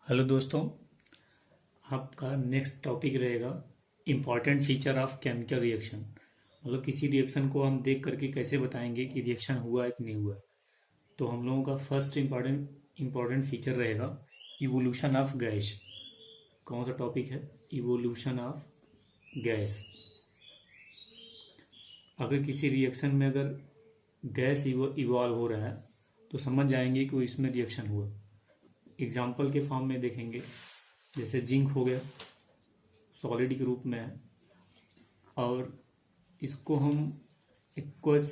Hello दोस्तों, आपका next topic रहेगा important feature of chemical reaction. मतलब किसी रिएक्शन को हम देख करके कैसे बताएंगे कि रिएक्शन हुआ है कि नहीं हुआ है। तो हम लोगों का फर्स्ट इम्पॉर्टेंट फीचर रहेगा इवोल्यूशन ऑफ गैस। कौन सा टॉपिक है? Evolution of gas. अगर किसी रिएक्शन में अगर गैस इवॉल्व हो रहा है तो समझ जाएंगे कि वो इसमें रिएक्शन हुआ। एग्जाम्पल के फॉर्म में देखेंगे, जैसे जिंक हो गया, सॉलिड के रूप में है, और इसको हम एक्वस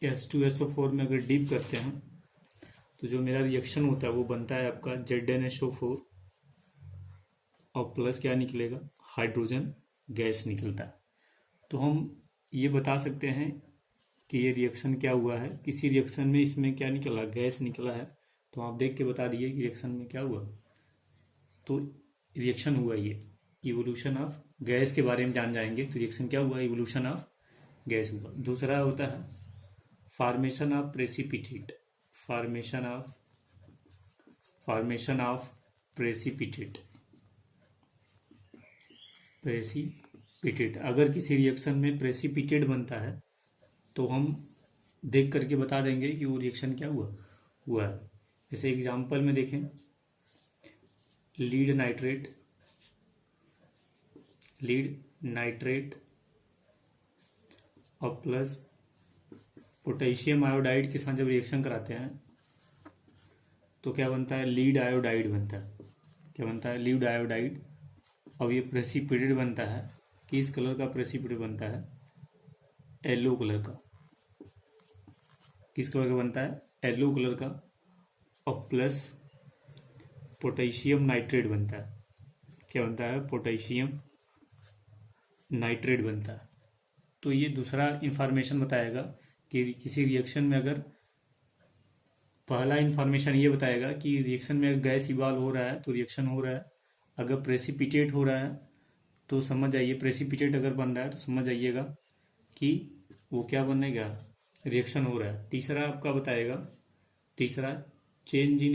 H2SO4 में अगर डीप करते हैं तो जो मेरा रिएक्शन होता है वो बनता है आपका ZnSO4, और प्लस क्या निकलेगा? हाइड्रोजन गैस निकलता है। तो हम ये बता सकते हैं कि ये रिएक्शन क्या हुआ है। किसी रिएक्शन में इसमें क्या निकला? गैस निकला है। तो आप देख के बता दिए कि रिएक्शन में क्या हुआ। तो रिएक्शन हुआ ये इवोल्यूशन ऑफ गैस के बारे में जान जाएंगे। तो रिएक्शन क्या हुआ? इवोल्यूशन ऑफ गैस हुआ। दूसरा होता है formation of precipitate. Formation of precipitate. अगर किसी रिएक्शन में प्रेसिपिटेट बनता है तो हम देख करके बता देंगे कि वो रिएक्शन क्या हुआ है। जैसे एग्जाम्पल में देखें, लीड नाइट्रेट और प्लस पोटेशियम आयोडाइड के साथ जब रिएक्शन कराते हैं तो क्या बनता है? लीड आयोडाइड बनता है। क्या बनता है? Lead iodide. और ये प्रेसिपिटेट बनता है। किस कलर का प्रेसिपिटेट बनता है? येलो कलर का। किस कलर का बनता है? येलो कलर का। और प्लस पोटेशियम नाइट्रेट बनता है। क्या बनता है? पोटेशियम नाइट्रेट बनता है। तो ये दूसरा इंफॉर्मेशन बताएगा कि किसी रिएक्शन में अगर पहला इंफॉर्मेशन ये बताएगा कि रिएक्शन में गैस इवॉल्व हो रहा है तो रिएक्शन हो रहा है। अगर प्रेसिपिटेट हो रहा है तो समझ जाइए, प्रेसिपिटेट अगर बन रहा है तो समझ जाइएगा कि वो क्या बनेगा? रिएक्शन हो रहा है। तीसरा आपका बताएगा, तीसरा चेंज इन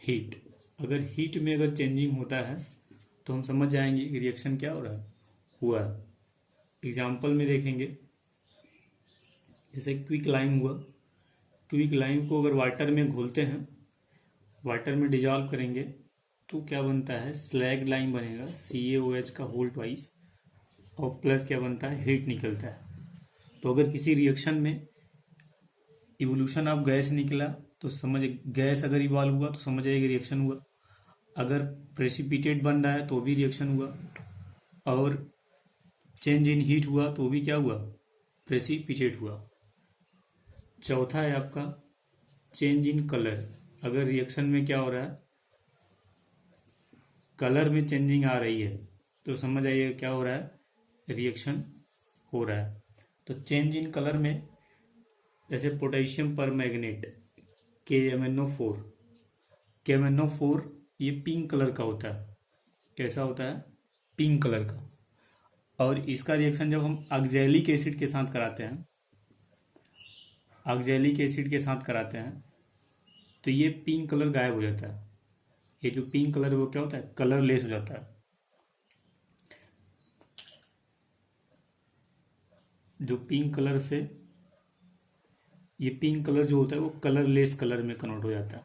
हीट। अगर हीट में अगर चेंजिंग होता है तो हम समझ जाएंगे कि रिएक्शन क्या हो रहा है? हुआ है। एग्जाम्पल में देखेंगे, जैसे क्विक लाइम हुआ। क्विक लाइम को अगर वाटर में घोलते हैं, वाटर में डिजॉल्व करेंगे तो क्या बनता है? स्लैग लाइम बनेगा, CaOH का होल ट्वाइस, और प्लस क्या बनता है? हीट निकलता है। तो अगर किसी रिएक्शन में इवोल्यूशन ऑफ गैस निकला तो समझ, गैस अगर इवॉल्व हुआ तो समझ आइए रिएक्शन हुआ। अगर प्रेसिपिटेट बन रहा है तो भी रिएक्शन हुआ, और चेंज इन हीट हुआ तो भी क्या हुआ? प्रेसिपिटेट हुआ। चौथा है आपका चेंज इन कलर। अगर रिएक्शन में क्या हो रहा है? कलर में चेंजिंग आ रही है तो समझ आइए क्या हो रहा है? रिएक्शन हो रहा है। तो चेंज इन कलर में जैसे पोटेशियम पर मैग्नेट KMnO4 ये पिंक कलर का होता है। कैसा होता है? पिंक कलर का। और इसका रिएक्शन जब हम ऑक्जेलिक एसिड के साथ कराते हैं तो ये पिंक कलर गायब हो जाता है। ये जो पिंक कलर है वो क्या होता है? कलरलेस हो जाता है। जो पिंक कलर से, ये पिंक कलर जो होता है वो कलरलेस कलर में कन्वर्ट हो जाता है।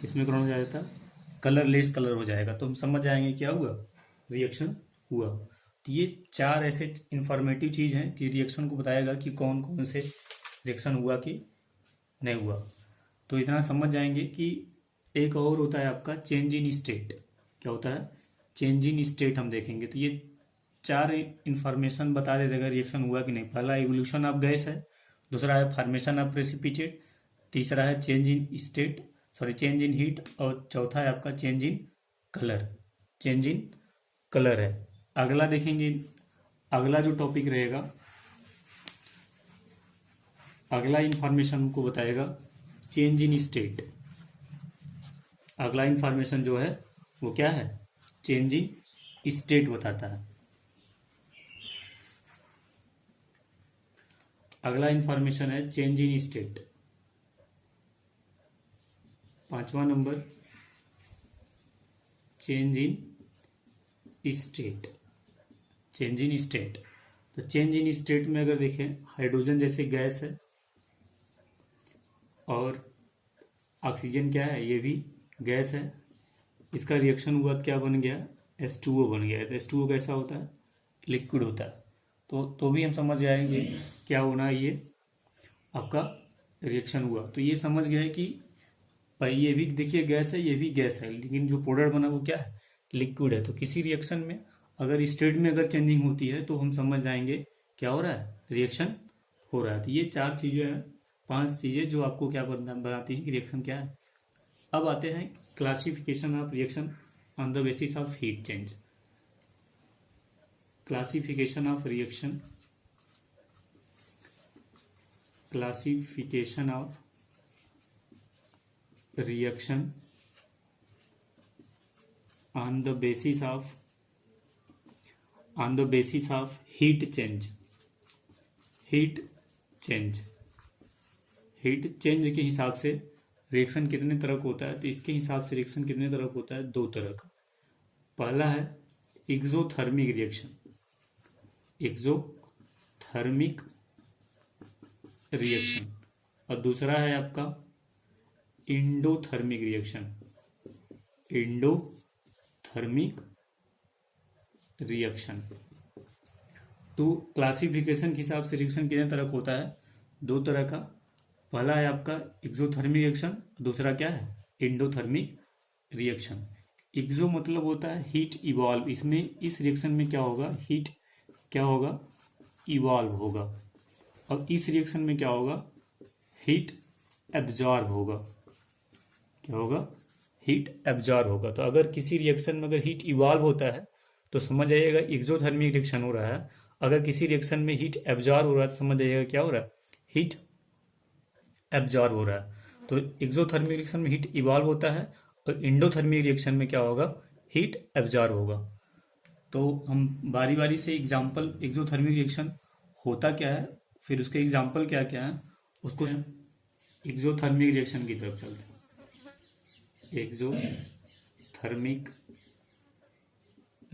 किस में कन्वर्ट हो जाता है? कलरलेस कलर हो जाएगा। तो हम समझ जाएंगे क्या हुआ? रिएक्शन हुआ। तो ये चार ऐसे इंफॉर्मेटिव चीज हैं कि रिएक्शन को बताएगा कि कौन कौन से रिएक्शन हुआ कि नहीं हुआ। तो इतना समझ जाएंगे कि एक और होता है आपका चेंज इन स्टेट। क्या होता है? चेंज इन स्टेट हम देखेंगे। तो ये चार इंफॉर्मेशन बता दे देगा रिएक्शन हुआ कि नहीं। पहला इवोल्यूशन ऑफ गैस है, दूसरा है फॉर्मेशन ऑफ प्रेसिपिटेट, तीसरा है चेंज इन हीट, और चौथा है आपका चेंज इन कलर है। अगला देखेंगे, अगला जो टॉपिक रहेगा, अगला इंफॉर्मेशन हमको बताएगा चेंज इन स्टेट। अगला इंफॉर्मेशन जो है वो क्या है? चेंज इन स्टेट बताता है। अगला इंफॉर्मेशन है चेंज इन स्टेट। 5वां number change in state. Change in state, तो चेंज इन स्टेट में अगर देखें, हाइड्रोजन जैसे गैस है और ऑक्सीजन क्या है, ये भी गैस है, इसका रिएक्शन हुआ क्या बन गया, H2O बन गया है। तो H2O कैसा होता है, लिक्विड होता है। तो भी हम समझ जाएंगे क्या होना, ये आपका रिएक्शन हुआ। तो ये समझ गए कि भाई ये भी देखिए गैस है, ये भी गैस है, लेकिन जो प्रोडक्ट बना वो क्या है, लिक्विड है। तो किसी रिएक्शन में अगर स्टेट में अगर चेंजिंग होती है तो हम समझ जाएंगे क्या हो रहा है, रिएक्शन हो रहा है। तो ये 4 चीज़ें हैं, 5 चीज़ें जो आपको क्या बताती हैं कि रिएक्शन क्या है। अब आते हैं classification of reaction on the basis of heat change. Classification of reaction, classification of reaction on the basis of heat change। Heat change के हिसाब से रिएक्शन कितने तरह का होता है, तो इसके हिसाब से रिएक्शन कितने तरह का होता है, 2 तरह का। पहला है एक्सोथर्मिक रिएक्शन, एक्सोथर्मिक रिएक्शन, और दूसरा है आपका इंडोथर्मिक रिएक्शन, इंडोथर्मिक रिएक्शन। तो क्लासिफिकेशन के हिसाब से रिएक्शन कितने तरह का होता है, 2 तरह का। पहला है आपका एक्सोथर्मिक रिएक्शन, दूसरा क्या है, इंडोथर्मिक रिएक्शन। एक्सो मतलब होता है हीट इवॉल्व, इसमें इस रिएक्शन में क्या होगा, हीट क्या होगा, इवॉल्व होगा। और इस रिएक्शन में क्या होगा, हीट एब्जॉर्ब होगा। क्या होगा, हीट एब्जॉर्ब होगा। तो अगर किसी रिएक्शन में अगर हीट इवॉल्व होता है तो समझ जाइएगा एक्सोथर्मिक रिएक्शन हो रहा है। अगर किसी रिएक्शन में हीट एब्जॉर्ब हो रहा है तो समझ जाइएगा क्या हो रहा है, हीट एब्जॉर्ब हो रहा है। तो एक्सोथर्मिक रिएक्शन में हीट इवॉल्व होता है और इंडोथर्मिक रिएक्शन में क्या होगा, हीट एब्जॉर्ब होगा। तो हम बारी बारी से एग्जाम्पल, एक्सोथर्मिक रिएक्शन होता क्या है, फिर उसके एग्जाम्पल क्या क्या है, उसको एक्सोथर्मिक रिएक्शन की तरफ चलते हैं। एक्सोथर्मिक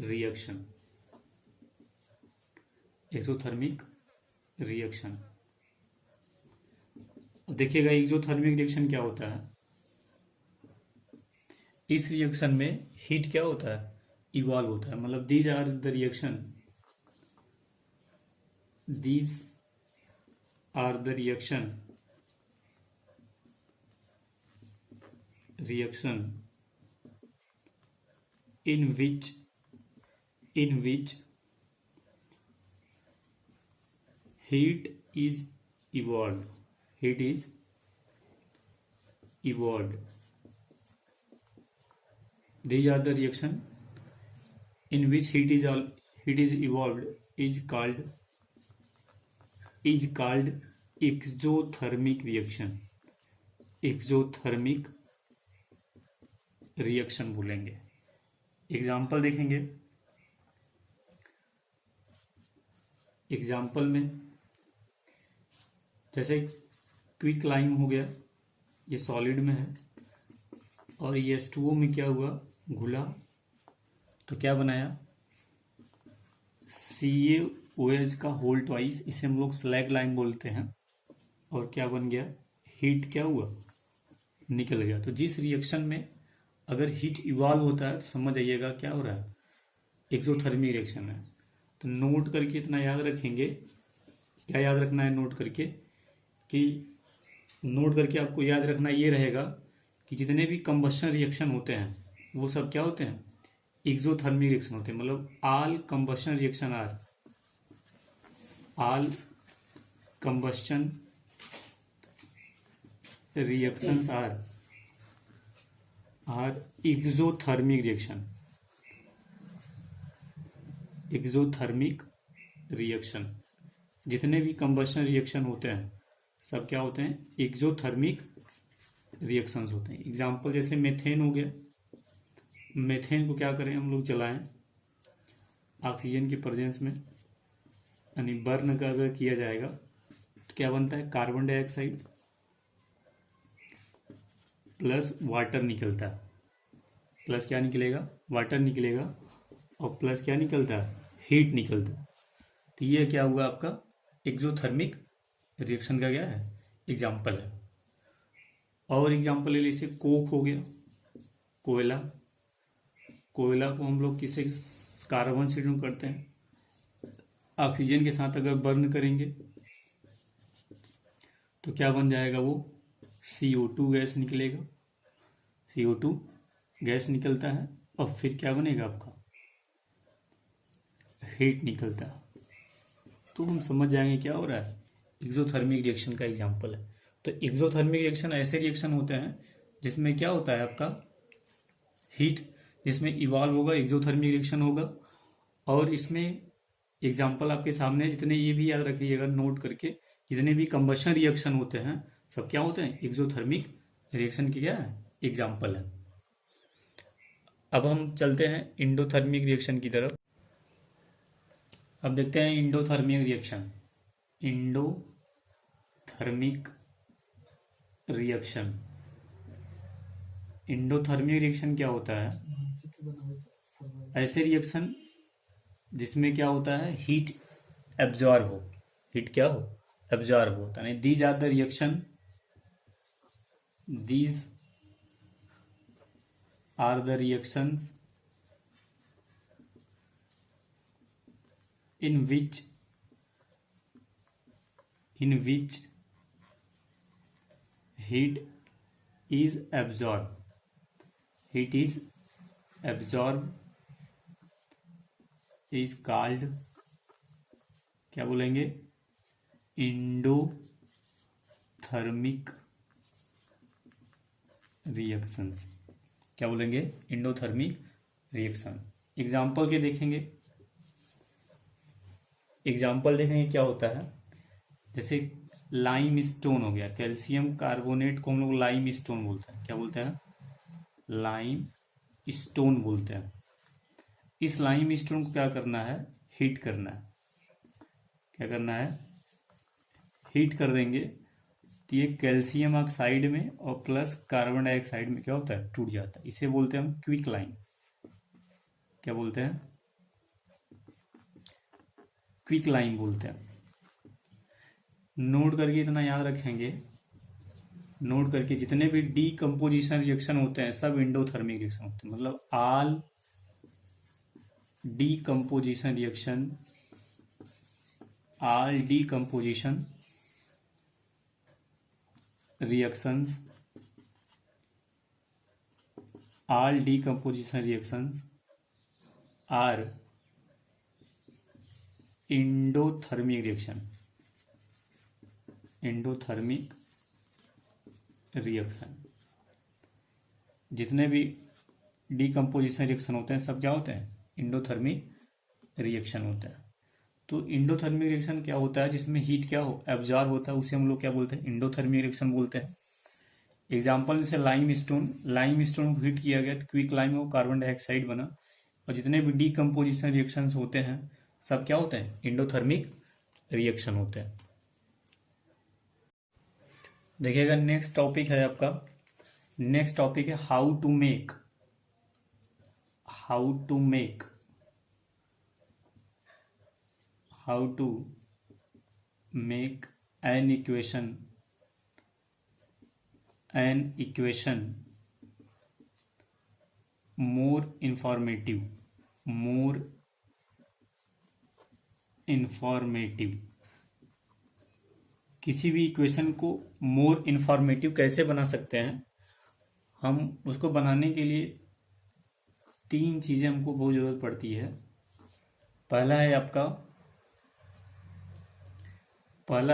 रिएक्शन, एक्सोथर्मिक रिएक्शन देखिएगा। एक्सोथर्मिक रिएक्शन क्या होता है, इस रिएक्शन में हीट क्या होता है, इवॉल्व होता है। मतलब these are the reaction, these are the reaction in which heat is evolved, these are the reaction in which heat is evolved is called exothermic reaction, exothermic reaction बोलेंगे। Example देखेंगे, example में जैसे quick lime हो गया, ये solid में है और ये H2O में क्या हुआ, घुला, तो क्या बनाया, CaOH का होल ट्वाइस, इसे हम लोग स्लैग लाइम बोलते हैं। और क्या बन गया, हीट क्या हुआ, निकल गया। तो जिस रिएक्शन में अगर हीट इवॉल्व होता है तो समझ आइएगा क्या हो रहा है, एक्सोथर्मिक रिएक्शन है। तो नोट करके इतना याद रखेंगे, क्या याद रखना है नोट करके, कि नोट करके आपको याद रखना ये रहेगा कि जितने भी कंबशन रिएक्शन होते हैं वो सब क्या होते हैं, एक्सोथर्मिक रिएक्शन होते हैं। मतलब all combustion reaction are, all combustion reactions are exothermic reaction, exothermic reaction. जितने भी कंबशन रिएक्शन होते हैं सब क्या होते हैं, एक्सोथर्मिक रिएक्शंस होते हैं। एग्जाम्पल जैसे मेथेन हो गया, मेथेन को क्या करें हम लोग, जलाएं ऑक्सीजन की प्रेजेंस में, यानी बर्न का अगर किया जाएगा तो क्या बनता है, कार्बन डाइऑक्साइड प्लस वाटर निकलता है, प्लस क्या निकलेगा, वाटर निकलेगा, और प्लस क्या निकलता है, हीट निकलता है। तो ये क्या हुआ आपका एक्सोथर्मिक रिएक्शन का क्या है, एग्जाम्पल है। और एग्जाम्पल ले लीजिए, कोक हो गया, कोयला। कोयला को हम लोग किससे कार्बन से रिड्यूस करते हैं, ऑक्सीजन के साथ अगर बर्न करेंगे तो क्या बन जाएगा, वो CO2 गैस निकलेगा। CO2 गैस निकलता है और फिर क्या बनेगा आपका, हीट निकलता है। तो हम समझ जाएंगे क्या हो रहा है, एक्सोथर्मिक रिएक्शन का एग्जाम्पल है। तो एक्सोथर्मिक रिएक्शन ऐसे रिएक्शन होते हैं जिसमें क्या होता है आपका हीट, जिसमें इवॉल्व होगा, एक्सोथर्मिक रिएक्शन होगा। और इसमें एग्जाम्पल आपके सामने है, जितने ये भी याद रखिएगा नोट करके, जितने भी कंबशन रिएक्शन होते हैं सब क्या होते हैं, एक्सोथर्मिक रिएक्शन की क्या है, एग्जाम्पल है। अब हम चलते हैं इंडोथर्मिक रिएक्शन की तरफ। अब देखते हैं endothermic reaction. Endothermic reaction, endothermic reaction क्या होता है, ऐसे रिएक्शन जिसमें क्या होता है, हीट एब्जॉर्ब हो, हीट क्या हो, एब्जॉर्ब होता है। These are the reaction, these are the reactions in which heat is absorbed is called, क्या बोलेंगे, इंडोथर्मिक रिएक्शंस। क्या बोलेंगे, इंडोथर्मिक रिएक्शन। एग्जाम्पल के देखेंगे, एग्जाम्पल देखेंगे क्या होता है। जैसे लाइम स्टोन हो गया, कैल्शियम कार्बोनेट को हम लोग लाइम स्टोन बोलते हैं। क्या बोलते हैं, लाइम स्टोन बोलते हैं। इस लाइम स्टोन को क्या करना है, हीट करना है। क्या करना है, हीट कर देंगे तो ये कैल्शियम ऑक्साइड में और प्लस कार्बन डाइऑक्साइड में क्या होता है, टूट जाता है। इसे बोलते हैं हम क्विक लाइम। क्या बोलते हैं, क्विक लाइम बोलते हैं। नोट करके इतना याद रखेंगे, नोट करके जितने भी डीकम्पोजिशन रिएक्शन होते हैं सब इंडोथर्मिक रिएक्शन होते हैं। मतलब all decomposition reaction, all decomposition reactions, all decomposition reactions are endothermic reaction, endothermic reaction. जितने भी डीकम्पोजिशन रिएक्शन होते हैं सब क्या होते हैं, इंडोथर्मिक रिएक्शन होता है। तो इंडोथर्मिक रिएक्शन क्या होता है, जिसमें हीट क्या हो, एब्जॉर्ब होता है, उसे हम लोग क्या बोलते हैं, इंडोथर्मिक रिएक्शन बोलते हैं। एग्जाम्पल जैसे लाइम स्टोन, लाइम स्टोन को हीट किया गया तो क्विक लाइम हो, कार्बन डाइऑक्साइड बना। और जितने भी डीकम्पोजिशन रिएक्शंस होते हैं सब क्या होते हैं, इंडोथर्मिक रिएक्शन होते हैं। देखिएगा नेक्स्ट टॉपिक है आपका, नेक्स्ट टॉपिक है how to make an equation more informative. किसी भी इक्वेशन को मोर इंफॉर्मेटिव कैसे बना सकते हैं, हम उसको बनाने के लिए तीन चीजें हमको बहुत जरूरत पड़ती है। पहला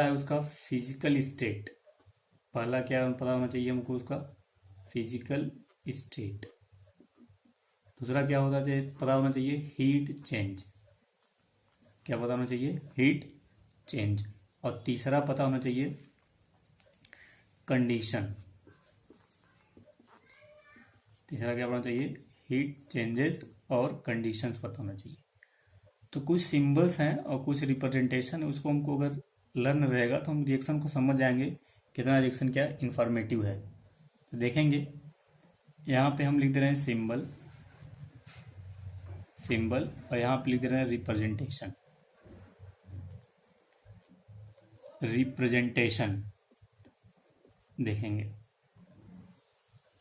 है उसका फिजिकल स्टेट। पहला क्या पता होना चाहिए हमको, उसका फिजिकल स्टेट। दूसरा क्या पता होना चाहिए, हीट चेंज। क्या पता होना चाहिए, हीट चेंज। और तीसरा पता होना चाहिए कंडीशन। तीसरा क्या होना चाहिए, हीट चेंजेस और कंडीशंस पता होना चाहिए। तो कुछ सिंबल्स हैं और कुछ रिप्रेजेंटेशन है, उसको हमको अगर लर्न रहेगा तो हम रिएक्शन को समझ जाएंगे कितना रिएक्शन क्या इंफॉर्मेटिव है। तो देखेंगे यहाँ पे हम लिख दे रहे हैं सिंबल, सिंबल, और यहाँ पे लिख दे रहे हैं रिप्रेजेंटेशन, रिप्रेजेंटेशन। देखेंगे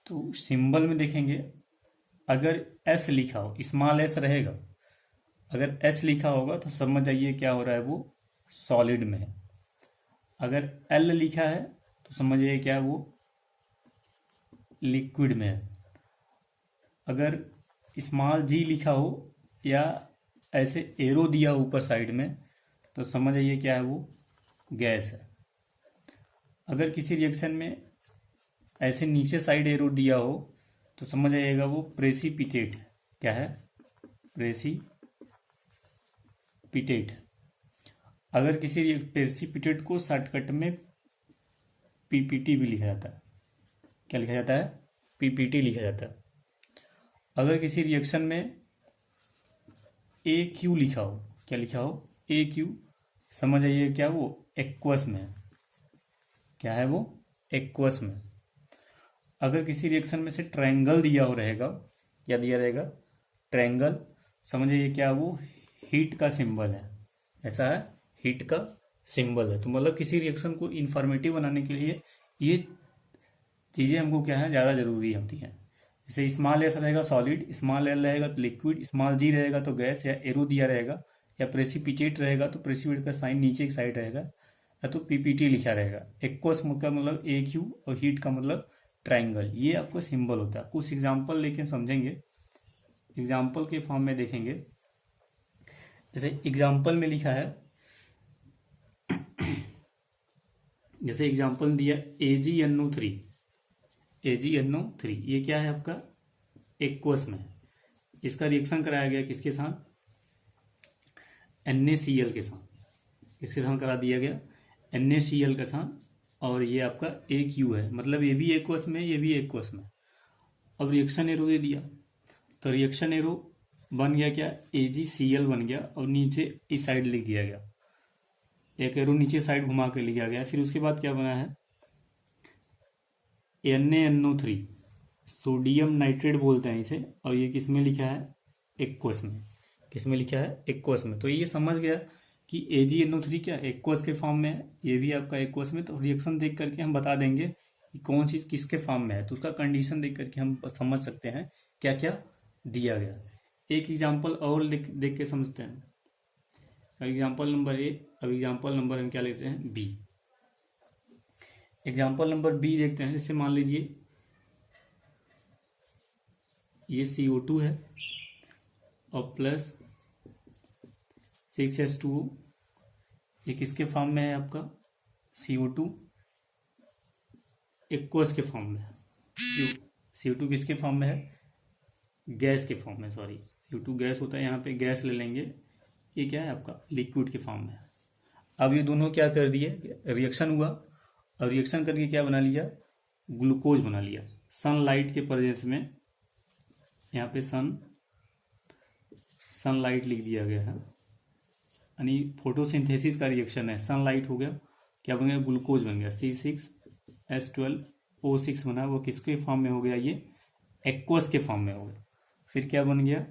तो सिंबल में देखेंगे, अगर एस लिखा हो, स्मॉल एस रहेगा, अगर एस लिखा होगा तो समझ जाइए क्या हो रहा है, वो सॉलिड में है। अगर एल लिखा है तो समझिए क्या है, वो लिक्विड में है। अगर स्मॉल जी लिखा हो या ऐसे एरो दिया हो ऊपर साइड में तो समझ जाइए क्या है, वो गैस है। अगर किसी रिएक्शन में ऐसे नीचे साइड एरो दिया हो तो समझ आइएगा वो प्रेसिपिटेट है। क्या है? प्रेसिपिटेट। अगर किसी प्रेसिपिटेट को शॉर्टकट में पीपीटी भी लिखा जाता है। क्या लिखा जाता है? पीपीटी लिखा जाता है। अगर किसी रिएक्शन में ए क्यू लिखा हो, क्या लिखा हो? ए क्यू, समझ आइए क्या वो एक्वस में है। क्या है वो? एक्वस में। अगर किसी रिएक्शन में से ट्रायंगल दिया हो रहेगा, क्या दिया रहेगा? ट्रायंगल, समझिए क्या वो हीट का सिंबल है। ऐसा है, हीट का सिंबल है। तो मतलब किसी रिएक्शन को इंफॉर्मेटिव बनाने के लिए ये चीज़ें हमको क्या है, ज़्यादा जरूरी होती हैं। जैसे स्मॉल एस रहेगा सॉलिड, स्मॉल एल रहेगा तो लिक्विड, स्मॉल जी रहेगा तो गैस या एरो दिया रहेगा, या प्रेसिपिटेट रहेगा तो प्रेसिपिटेट का साइन नीचे की साइड रहेगा, या तो पीपीटी लिखा रहेगा। एक्वस मतलब ए क्यू, और हीट का मतलब ट्रायंगल। ये आपको सिंबल होता है। कुछ एग्जाम्पल लेके समझेंगे, एग्जाम्पल के फॉर्म में देखेंगे। जैसे एग्जाम्पल में लिखा है, जैसे एग्जाम्पल दिया AgNO3, AgNO3, ये क्या है आपका? एक्वस में। इसका रिएक्शन कराया गया किसके साथ? NaCl के साथ। किसके साथ करा दिया गया? NaCl के साथ। और ये आपका AQ है, मतलब ये भी एक्वस में, ये भी एक्वस में। अब रिएक्शन एरो दे दिया, तो रिएक्शन एरो बन गया क्या? AgCl बन गया, और नीचे इस साइड लिख दिया गया, एक एरो नीचे साइड घुमा के लिखा गया। फिर उसके बाद क्या बना है? NaNO3, सोडियम नाइट्रेट बोलते हैं इसे, और ये किस में लिखा है? एक्वस में। किस में लिखा है? एक्वस में। तो ये समझ गया कि AgNO3 क्या एक्वस के फॉर्म में है, ये भी आपका एक्वस में। तो रिएक्शन देख करके हम बता देंगे कि कौन सी किसके फॉर्म में है, तो उसका कंडीशन देख करके हम समझ सकते हैं क्या क्या दिया गया। एक एग्जाम्पल और देख के समझते हैं। एग्जाम्पल नंबर ए, अब एग्जाम्पल नंबर हम क्या लेते हैं? बी। एग्जाम्पल नंबर बी देखते हैं। जैसे मान लीजिए ये CO2 है और प्लस 6H2O, ये किसके फॉर्म में है आपका? CO2 एक्वस के फॉर्म में है। CO2 किसके फॉर्म में है? गैस के फॉर्म में, सॉरी, CO2 गैस होता है, यहाँ पे गैस ले लेंगे। ये क्या है आपका? लिक्विड के फॉर्म में है। अब ये दोनों क्या कर दिए? रिएक्शन हुआ, और रिएक्शन करके क्या बना लिया? ग्लूकोज बना लिया। सनलाइट के प्रेजेंस में, यहाँ पे सनलाइट लिख दिया गया है, यानी फोटोसिंथेसिस का रिएक्शन है। सनलाइट हो गया, क्या बन गया? ग्लूकोज बन गया। C6H12O6 बना, वो किसके फॉर्म में हो गया? ये एक्वस के फॉर्म में हो गया। फिर क्या बन गया?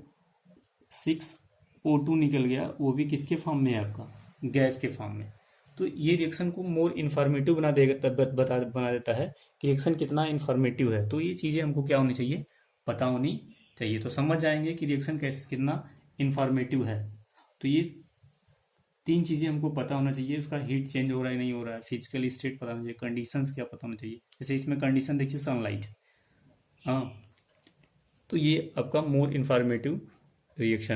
6O2 निकल गया, वो भी किसके फॉर्म में है आपका? गैस के फॉर्म में। तो ये रिएक्शन को मोर इन्फॉर्मेटिव बना देता है कि रिएक्शन कितना इन्फॉर्मेटिव है। तो ये चीज़ें हमको क्या होनी चाहिए? पता होनी चाहिए। तो समझ जाएंगे कि रिएक्शन कैसे कितना इन्फॉर्मेटिव है। तो ये 3 चीज़ें हमको पता होना चाहिए। उसका हीट चेंज हो रहा है नहीं हो रहा है, फिजिकल स्टेट पता होना चाहिए, कंडीशंस क्या पता होना चाहिए। जैसे इसमें कंडीशन देखिए सनलाइट, हाँ, तो ये आपका मोर इन्फॉर्मेटिव रिएक्शन